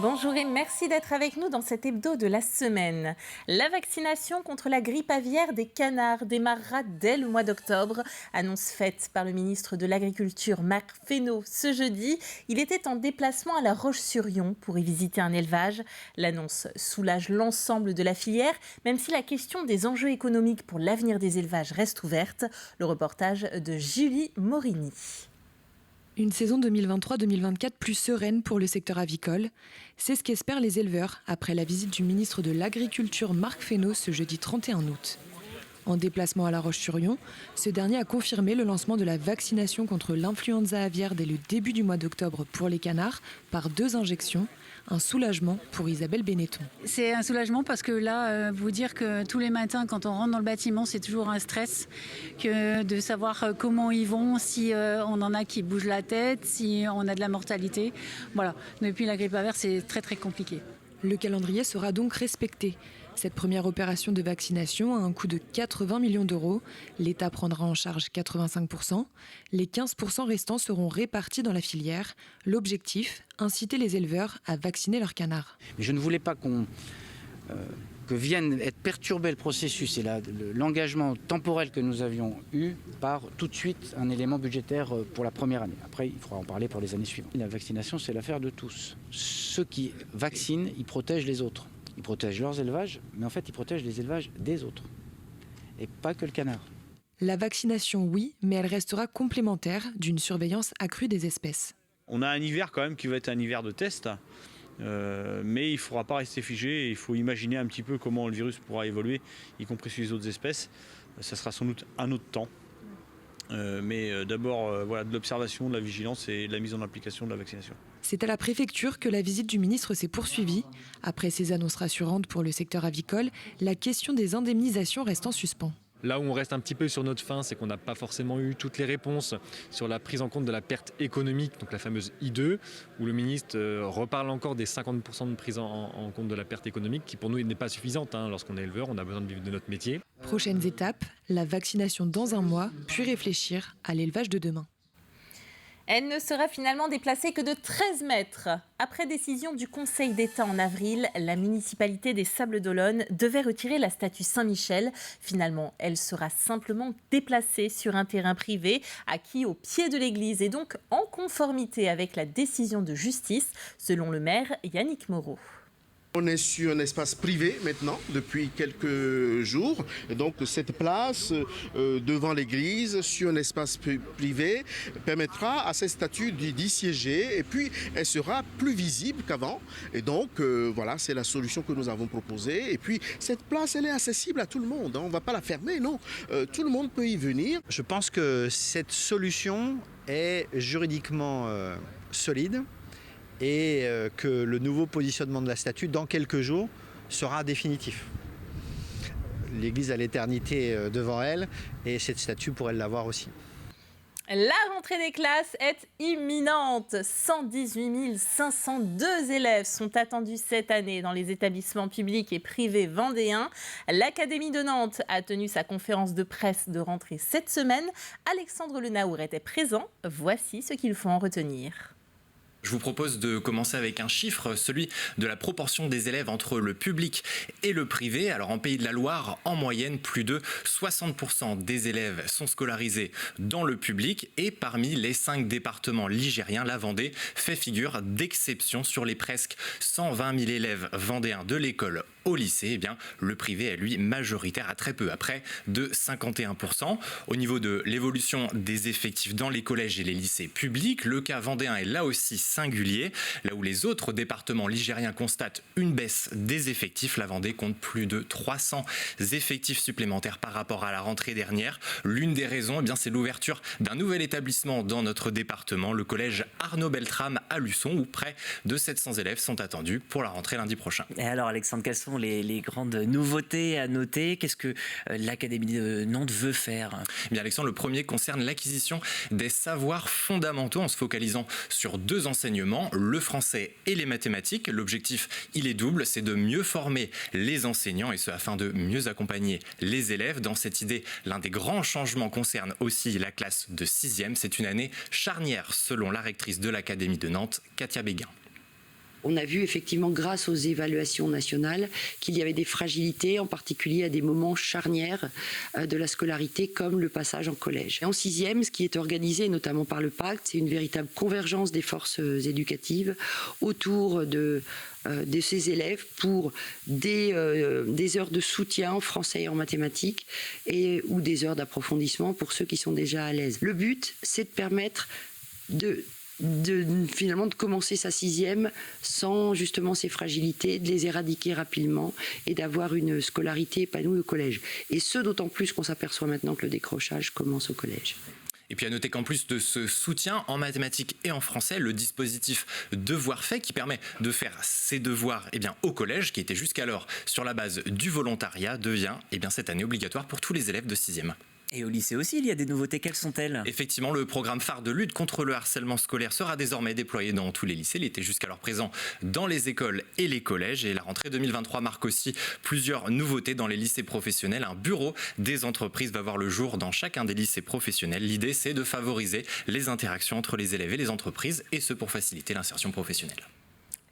Bonjour et merci d'être avec nous dans cet hebdo de la semaine. La vaccination contre la grippe aviaire des canards démarrera dès le mois d'octobre. Annonce faite par le ministre de l'Agriculture, Marc Fesneau, ce jeudi. Il était en déplacement à La Roche-sur-Yon pour y visiter un élevage. L'annonce soulage l'ensemble de la filière, même si la question des enjeux économiques pour l'avenir des élevages reste ouverte. Le reportage de Julie Morini. Une saison 2023-2024 plus sereine pour le secteur avicole. C'est ce qu'espèrent les éleveurs après la visite du ministre de l'Agriculture Marc Fesneau ce jeudi 31 août. En déplacement à La Roche-sur-Yon, ce dernier a confirmé le lancement de la vaccination contre l'influenza aviaire dès le début du mois d'octobre pour les canards par 2 injections. Un soulagement pour Isabelle Benetton. C'est un soulagement parce que là, vous dire que tous les matins, quand on rentre dans le bâtiment, c'est toujours un stress que de savoir comment ils vont, si on en a qui bougent la tête, si on a de la mortalité. Voilà, depuis la grippe aviaire, c'est très très compliqué. Le calendrier sera donc respecté. Cette première opération de vaccination a un coût de 80 millions d'euros. L'État prendra en charge 85%. Les 15% restants seront répartis dans la filière. L'objectif, inciter les éleveurs à vacciner leurs canards. Mais je ne voulais pas que vienne être perturbé le processus et l'engagement temporel que nous avions eu par tout de suite un élément budgétaire pour la première année. Après, il faudra en parler pour les années suivantes. La vaccination, c'est l'affaire de tous. Ceux qui vaccinent, ils protègent les autres. Ils protègent leurs élevages, mais en fait, ils protègent les élevages des autres. Et pas que le canard. La vaccination, oui, mais elle restera complémentaire d'une surveillance accrue des espèces. On a un hiver quand même qui va être un hiver de test, mais il ne faudra pas rester figé. Il faut imaginer un petit peu comment le virus pourra évoluer, y compris sur les autres espèces. Ça sera sans doute un autre temps. Mais d'abord, de l'observation, de la vigilance et de la mise en application de la vaccination. C'est à la préfecture que la visite du ministre s'est poursuivie. Après ces annonces rassurantes pour le secteur avicole, la question des indemnisations reste en suspens. Là où on reste un petit peu sur notre faim, c'est qu'on n'a pas forcément eu toutes les réponses sur la prise en compte de la perte économique, donc la fameuse I2, où le ministre reparle encore des 50% de prise en compte de la perte économique, qui pour nous n'est pas suffisante. Lorsqu'on est éleveur, on a besoin de vivre de notre métier. Prochaines étapes, la vaccination dans un mois, puis réfléchir à l'élevage de demain. Elle ne sera finalement déplacée que de 13 mètres. Après décision du Conseil d'État en avril, la municipalité des Sables-d'Olonne devait retirer la statue Saint-Michel. Finalement, elle sera simplement déplacée sur un terrain privé, acquis au pied de l'église et donc en conformité avec la décision de justice, selon le maire Yannick Moreau. On est sur un espace privé maintenant depuis quelques jours. Et donc cette place devant l'église sur un espace privé permettra à cette statue d'y siéger et puis elle sera plus visible qu'avant. Et donc voilà, c'est la solution que nous avons proposée. Et puis cette place, elle est accessible à tout le monde. On ne va pas la fermer, non. Tout le monde peut y venir. Je pense que cette solution est juridiquement solide. Et que le nouveau positionnement de la statue, dans quelques jours, sera définitif. L'Église a l'éternité devant elle et cette statue pourrait l'avoir aussi. La rentrée des classes est imminente. 118 502 élèves sont attendus cette année dans les établissements publics et privés vendéens. L'Académie de Nantes a tenu sa conférence de presse de rentrée cette semaine. Alexandre Lenaour était présent. Voici ce qu'il faut en retenir. Je vous propose de commencer avec un chiffre, celui de la proportion des élèves entre le public et le privé. Alors en Pays de la Loire, en moyenne, plus de 60% des élèves sont scolarisés dans le public et parmi les 5 départements ligériens, la Vendée fait figure d'exception sur les presque 120 000 élèves vendéens de l'école au lycée. Eh bien, le privé est lui majoritaire à très peu, à près de 51%. Au niveau de l'évolution des effectifs dans les collèges et les lycées publics, le cas vendéen est là aussi singulier. Là où les autres départements ligériens constatent une baisse des effectifs, la Vendée compte plus de 300 effectifs supplémentaires par rapport à la rentrée dernière. L'une des raisons, eh bien, c'est l'ouverture d'un nouvel établissement dans notre département, le collège Arnaud Beltrame à Luçon, où près de 700 élèves sont attendus pour la rentrée lundi prochain. Et alors Alexandre, quelles sont les grandes nouveautés à noter? Qu'est-ce que l'Académie de Nantes veut faire? Bien Alexandre, le premier concerne l'acquisition des savoirs fondamentaux en se focalisant sur 2 enseignements, le français et les mathématiques. L'objectif, il est double, c'est de mieux former les enseignants et ce afin de mieux accompagner les élèves. Dans cette idée, l'un des grands changements concerne aussi la classe de 6e. C'est une année charnière selon la rectrice de l'Académie de Nantes, Katia Béguin. On a vu effectivement, grâce aux évaluations nationales, qu'il y avait des fragilités, en particulier à des moments charnières de la scolarité, comme le passage en collège. Et en 6e, ce qui est organisé notamment par le Pacte, c'est une véritable convergence des forces éducatives autour de ces élèves pour des heures de soutien en français et en mathématiques ou des heures d'approfondissement pour ceux qui sont déjà à l'aise. Le but, c'est de permettre finalement de commencer sa 6e sans justement ces fragilités, de les éradiquer rapidement et d'avoir une scolarité épanouie au collège. Et ce, d'autant plus qu'on s'aperçoit maintenant que le décrochage commence au collège. Et puis à noter qu'en plus de ce soutien en mathématiques et en français, le dispositif Devoirs faits qui permet de faire ses devoirs au collège, qui était jusqu'alors sur la base du volontariat, devient cette année obligatoire pour tous les élèves de 6e. Et au lycée aussi, il y a des nouveautés. Quelles sont-elles ? Effectivement, le programme phare de lutte contre le harcèlement scolaire sera désormais déployé dans tous les lycées. Il était jusqu'alors présent dans les écoles et les collèges. Et la rentrée 2023 marque aussi plusieurs nouveautés dans les lycées professionnels. Un bureau des entreprises va voir le jour dans chacun des lycées professionnels. L'idée, c'est de favoriser les interactions entre les élèves et les entreprises, et ce pour faciliter l'insertion professionnelle.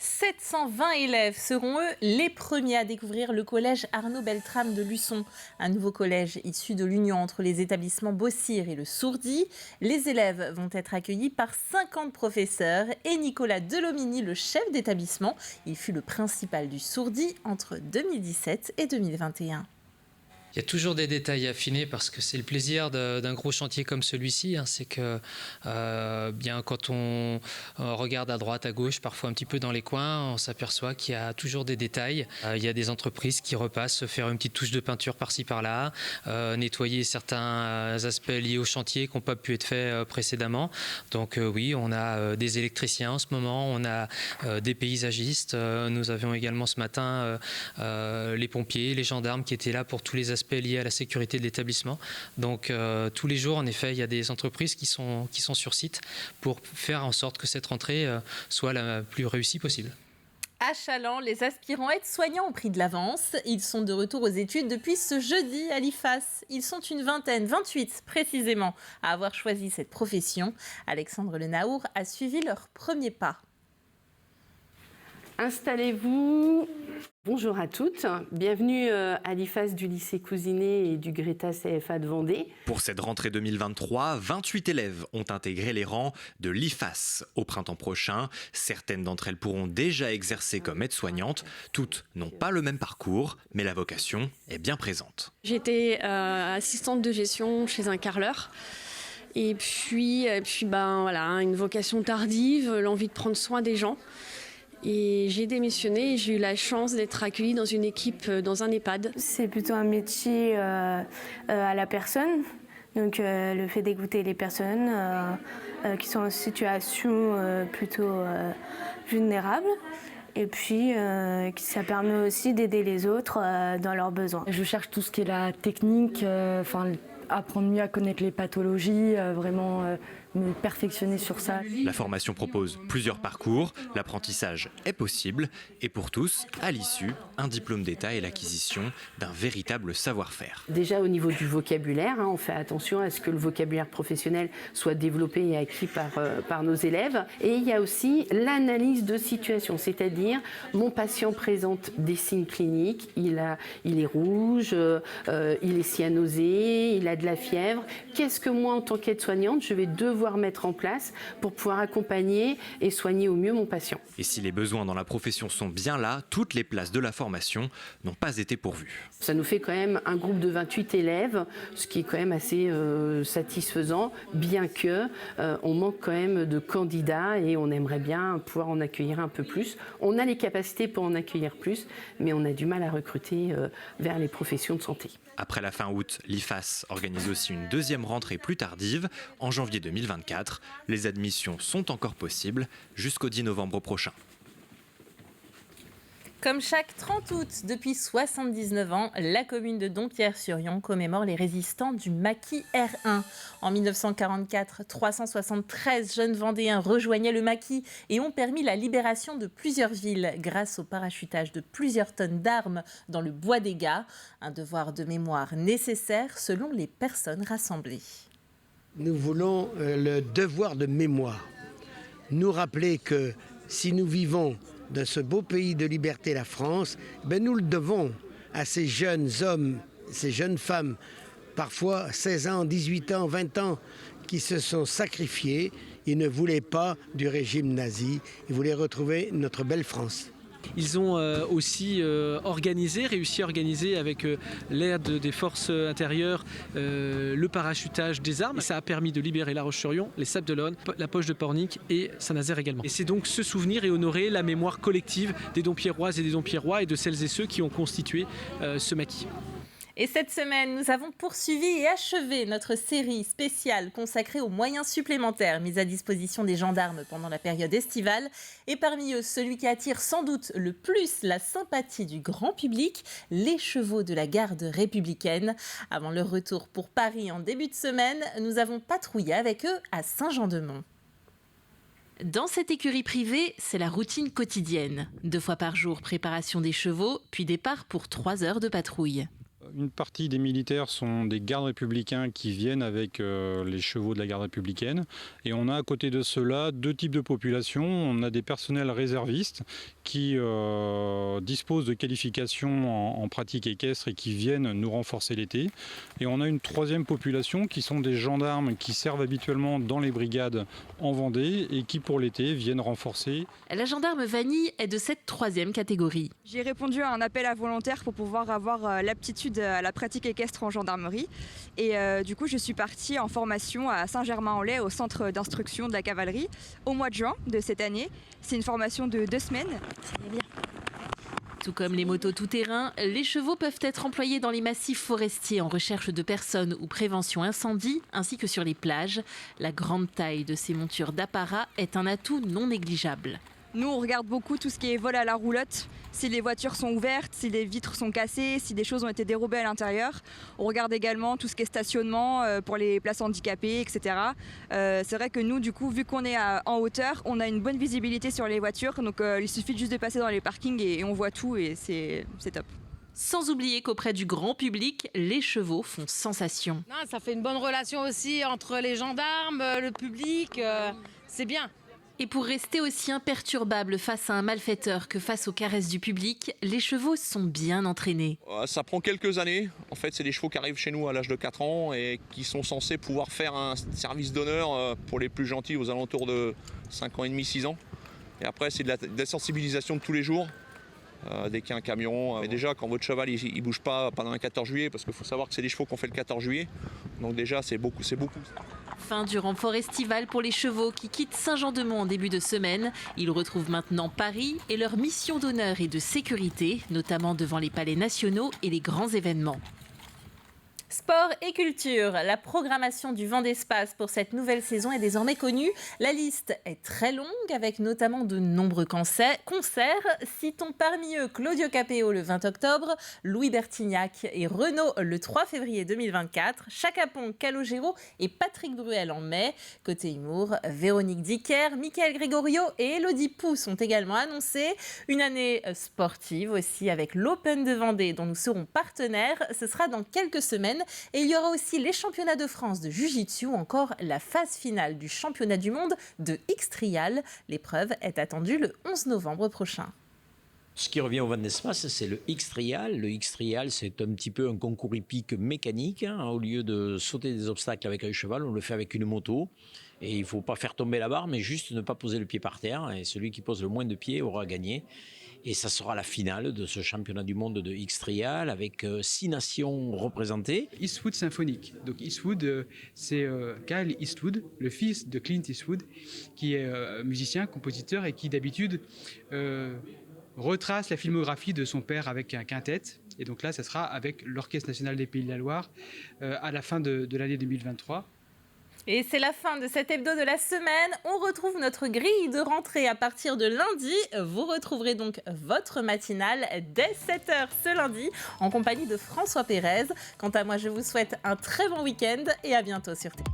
720 élèves seront, eux, les premiers à découvrir le collège Arnaud Beltrame de Luçon. Un nouveau collège issu de l'union entre les établissements Beausire et le Sourdy. Les élèves vont être accueillis par 50 professeurs et Nicolas Delomini, le chef d'établissement. Il fut le principal du Sourdy entre 2017 et 2021. Il y a toujours des détails à affiner parce que c'est le plaisir d'un gros chantier comme celui-ci. C'est que quand on regarde à droite, à gauche, parfois un petit peu dans les coins, on s'aperçoit qu'il y a toujours des détails. Il y a des entreprises qui repassent faire une petite touche de peinture par-ci par-là, nettoyer certains aspects liés au chantier qui n'ont pas pu être faits précédemment. Donc oui, on a des électriciens en ce moment, on a des paysagistes. Nous avions également ce matin les pompiers, les gendarmes qui étaient là pour tous les aspects liés à la sécurité de l'établissement. Donc tous les jours, en effet, il y a des entreprises qui sont sur site pour faire en sorte que cette rentrée soit la plus réussie possible. À Challans, les aspirants aides-soignants ont pris de l'avance. Ils sont de retour aux études depuis ce jeudi à l'IFAS. Ils sont une vingtaine, 28 précisément, à avoir choisi cette profession. Alexandre Lenaour a suivi leurs premiers pas. Installez-vous. Bonjour à toutes. Bienvenue à l'IFAS du lycée Cousinet et du Greta CFA de Vendée. Pour cette rentrée 2023, 28 élèves ont intégré les rangs de l'IFAS. Au printemps prochain, certaines d'entre elles pourront déjà exercer comme aides-soignantes. Toutes n'ont pas le même parcours, mais la vocation est bien présente. J'étais assistante de gestion chez un carreleur. Et puis une vocation tardive, l'envie de prendre soin des gens. Et j'ai démissionné et j'ai eu la chance d'être accueillie dans une équipe dans un EHPAD. C'est plutôt un métier à la personne, donc le fait d'écouter les personnes qui sont en situation plutôt vulnérable. Et puis, ça permet aussi d'aider les autres dans leurs besoins. Je cherche tout ce qui est la technique, apprendre mieux à connaître les pathologies, vraiment me perfectionner sur ça. La formation propose plusieurs parcours, l'apprentissage est possible et pour tous, à l'issue, un diplôme d'État et l'acquisition d'un véritable savoir-faire. Déjà au niveau du vocabulaire, on fait attention à ce que le vocabulaire professionnel soit développé et acquis par nos élèves. Et il y a aussi l'analyse de situation, c'est-à-dire mon patient présente des signes cliniques, il est rouge, il est cyanosé, il a de la fièvre. Qu'est-ce que moi en tant qu'aide-soignante, je vais devoir mettre en place pour pouvoir accompagner et soigner au mieux mon patient. Et si les besoins dans la profession sont bien là, toutes les places de la formation n'ont pas été pourvues. Ça nous fait quand même un groupe de 28 élèves, ce qui est quand même assez satisfaisant, bien que on manque quand même de candidats et on aimerait bien pouvoir en accueillir un peu plus. On a les capacités pour en accueillir plus, mais on a du mal à recruter vers les professions de santé. Après la fin août, l'IFAS organise aussi une deuxième rentrée plus tardive, en janvier 2024. Les admissions sont encore possibles jusqu'au 10 novembre prochain. Comme chaque 30 août, depuis 79 ans, la commune de Dompierre-sur-Yon commémore les résistants du maquis R1. En 1944, 373 jeunes Vendéens rejoignaient le maquis et ont permis la libération de plusieurs villes grâce au parachutage de plusieurs tonnes d'armes dans le bois des Gats. Un devoir de mémoire nécessaire selon les personnes rassemblées. Nous voulons le devoir de mémoire. Nous rappeler que si nous vivons de ce beau pays de liberté, la France, nous le devons à ces jeunes hommes, ces jeunes femmes, parfois 16 ans, 18 ans, 20 ans, qui se sont sacrifiés. Ils ne voulaient pas du régime nazi, ils voulaient retrouver notre belle France. Ils ont aussi réussi à organiser avec l'aide des forces intérieures le parachutage des armes. Et ça a permis de libérer La Roche-sur-Yon, les Sables d'Olonne, la Poche de Pornic et Saint-Nazaire également. Et c'est donc se souvenir et honorer la mémoire collective des Dompierroises et des Dompierrois et de celles et ceux qui ont constitué ce maquis. Et cette semaine, nous avons poursuivi et achevé notre série spéciale consacrée aux moyens supplémentaires mis à disposition des gendarmes pendant la période estivale. Et parmi eux, celui qui attire sans doute le plus la sympathie du grand public, les chevaux de la garde républicaine. Avant leur retour pour Paris en début de semaine, nous avons patrouillé avec eux à Saint-Jean-de-Mont. Dans cette écurie privée, c'est la routine quotidienne. 2 fois par jour, préparation des chevaux, puis départ pour 3 heures de patrouille. Une partie des militaires sont des gardes républicains qui viennent avec les chevaux de la garde républicaine. Et on a à côté de cela 2 types de populations. On a des personnels réservistes qui disposent de qualifications en pratique équestre et qui viennent nous renforcer l'été. Et on a une 3e population qui sont des gendarmes qui servent habituellement dans les brigades en Vendée et qui pour l'été viennent renforcer. La gendarme Vanille est de cette 3e catégorie. J'ai répondu à un appel à volontaires pour pouvoir avoir l'aptitude à la pratique équestre en gendarmerie. Et du coup, je suis partie en formation à Saint-Germain-en-Laye au centre d'instruction de la cavalerie au mois de juin de cette année. C'est une formation de 2 semaines. C'est bien. Tout comme les motos tout-terrain, les chevaux peuvent être employés dans les massifs forestiers en recherche de personnes ou prévention incendie, ainsi que sur les plages. La grande taille de ces montures d'apparat est un atout non négligeable. Nous, on regarde beaucoup tout ce qui est vol à la roulotte, si les voitures sont ouvertes, si les vitres sont cassées, si des choses ont été dérobées à l'intérieur. On regarde également tout ce qui est stationnement pour les places handicapées, etc. C'est vrai que nous, du coup, vu qu'on est en hauteur, on a une bonne visibilité sur les voitures. Donc il suffit juste de passer dans les parkings et on voit tout et c'est top. Sans oublier qu'auprès du grand public, les chevaux font sensation. Non, ça fait une bonne relation aussi entre les gendarmes, le public, c'est bien. Et pour rester aussi imperturbable face à un malfaiteur que face aux caresses du public, les chevaux sont bien entraînés. Ça prend quelques années. En fait, c'est des chevaux qui arrivent chez nous à l'âge de 4 ans et qui sont censés pouvoir faire un service d'honneur pour les plus gentils aux alentours de 5 ans et demi, 6 ans. Et après, c'est de la sensibilisation de tous les jours. Dès qu'il y a un camion. Et déjà, quand votre cheval il bouge pas pendant un 14 juillet, parce qu'il faut savoir que c'est des chevaux qu'on fait le 14 juillet. Donc déjà, c'est beaucoup. Fin du renfort estival pour les chevaux qui quittent Saint-Jean-de-Mont en début de semaine. Ils retrouvent maintenant Paris et leur mission d'honneur et de sécurité, notamment devant les palais nationaux et les grands événements. Sport et culture, la programmation du Vendée Space pour cette nouvelle saison est désormais connue. La liste est très longue avec notamment de nombreux concerts. Citons parmi eux Claudio Capéo le 20 octobre, Louis Bertignac et Renaud le 3 février 2024, Chaka Ponk, Calogero et Patrick Bruel en mai. Côté humour, Véronique Dicker, Michael Gregorio et Elodie Pou sont également annoncés. Une année sportive aussi avec l'Open de Vendée dont nous serons partenaires. Ce sera dans quelques semaines. Et il y aura aussi les championnats de France de Jiu-Jitsu ou encore la phase finale du championnat du monde de X-Trial. L'épreuve est attendue le 11 novembre prochain. Ce qui revient au Vendée Space, c'est le X-Trial. Le X-Trial, c'est un petit peu un concours hippique mécanique. Au lieu de sauter des obstacles avec un cheval, on le fait avec une moto. Et il ne faut pas faire tomber la barre, mais juste ne pas poser le pied par terre. Et celui qui pose le moins de pieds aura gagné. Et ça sera la finale de ce championnat du monde de X-Trial avec 6 nations représentées. Eastwood symphonique. Donc Eastwood, c'est Kyle Eastwood, le fils de Clint Eastwood, qui est musicien, compositeur et qui d'habitude retrace la filmographie de son père avec un quintet. Et donc là, ça sera avec l'Orchestre national des Pays de la Loire à la fin de l'année 2023. Et c'est la fin de cet hebdo de la semaine. On retrouve notre grille de rentrée à partir de lundi. Vous retrouverez donc votre matinale dès 7h ce lundi en compagnie de François Pérez. Quant à moi, je vous souhaite un très bon week-end et à bientôt sur TV.